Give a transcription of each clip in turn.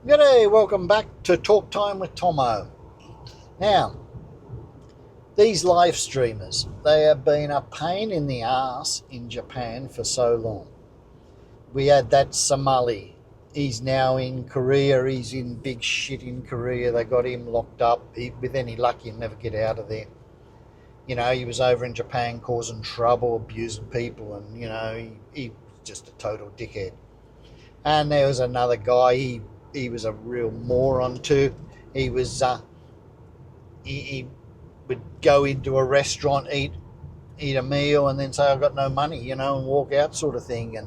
G'day, welcome back to Talk Time with Tomo. Now, these live streamers, they have been a pain in the ass in Japan for so long. We had that Somali. He's now in Korea. He's in big shit in Korea. They got him locked up. With any luck, he'll never get out of there. You know, he was over in Japan causing trouble, abusing people, and, he was just a total dickhead. And there was another guy, he was a real moron too. He was he would go into a restaurant, eat a meal, and then say I've got no money, and walk out, sort of thing, and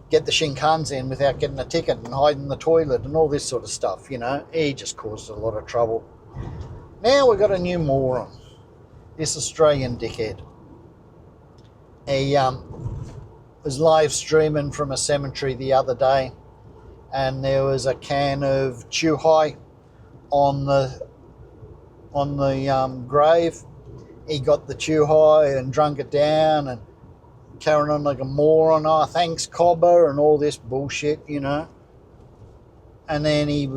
get the Shinkansen without getting a ticket and hide in the toilet and all this sort of stuff. He just caused a lot of trouble. Now we've got a new moron, this Australian dickhead. He was live streaming from a cemetery the other day, and there was a can of Chuhai on the grave. He got the Chuhai and drunk it down and carrying on like a moron. Oh, thanks, Cobber, and all this bullshit, And then he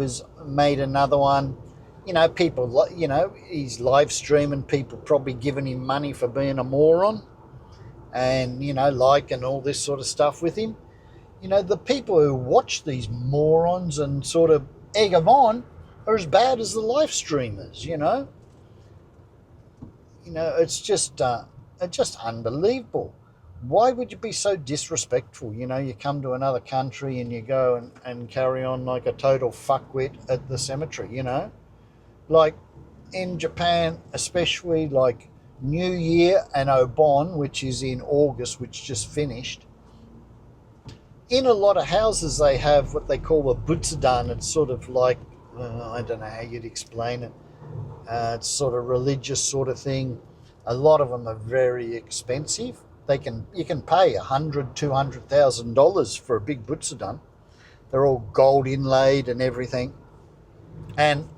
made another one. People, he's live streaming, people probably giving him money for being a moron, and and all this sort of stuff with him. The people who watch these morons and sort of egg them on are as bad as the live streamers. It's just unbelievable. Why would you be so disrespectful? You come to another country and you go and carry on like a total fuckwit at the cemetery. Like in Japan, especially, like New Year and Obon, which is in August, which just finished. In a lot of houses, they have what they call a butsudan. It's sort of like, I don't know how you'd explain it. It's sort of religious sort of thing. A lot of them are very expensive. You can pay $100,000-$200,000 for a big butsudan. They're all gold inlaid and everything. And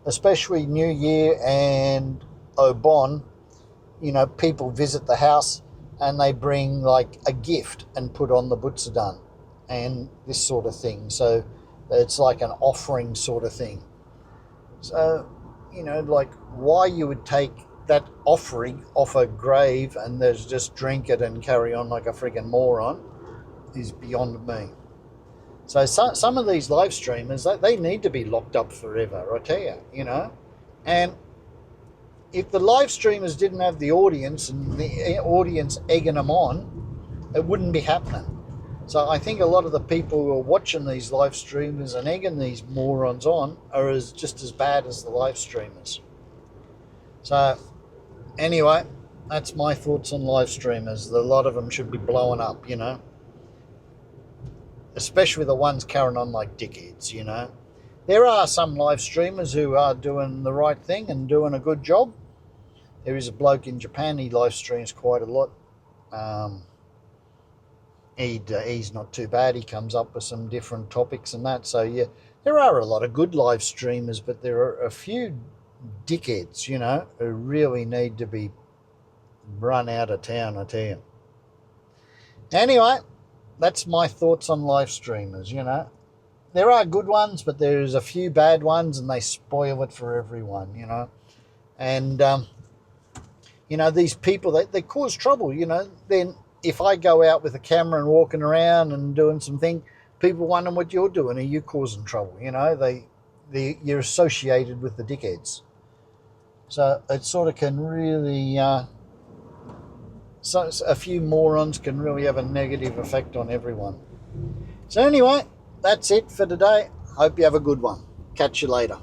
especially New Year and Obon, people visit the house and they bring like a gift and put on the butsudan and this sort of thing. So it's like an offering sort of thing. So, like why you would take that offering off a grave and there's just drink it and carry on like a friggin' moron is beyond me. So some of these live streamers, they need to be locked up forever, I tell you, And if the live streamers didn't have the audience and the audience egging them on, it wouldn't be happening. So I think a lot of the people who are watching these live streamers and egging these morons on are just as bad as the live streamers. So anyway, that's my thoughts on live streamers. A lot of them should be blowing up, Especially the ones carrying on like dickheads, There are some live streamers who are doing the right thing and doing a good job. There is a bloke in Japan, he live streams quite a lot. He's not too bad. He comes up with some different topics and that. So yeah, there are a lot of good live streamers, but there are a few dickheads, who really need to be run out of town, I tell you. Anyway, that's my thoughts on live streamers. There are good ones, but there's a few bad ones, and they spoil it for everyone. And these people, they cause trouble. Then if I go out with a camera and walking around and doing something, people wonder what you're doing. Are you causing trouble? You're associated with the dickheads. So it sort of can really, so a few morons can really have a negative effect on everyone. So anyway, that's it for today. Hope you have a good one. Catch you later.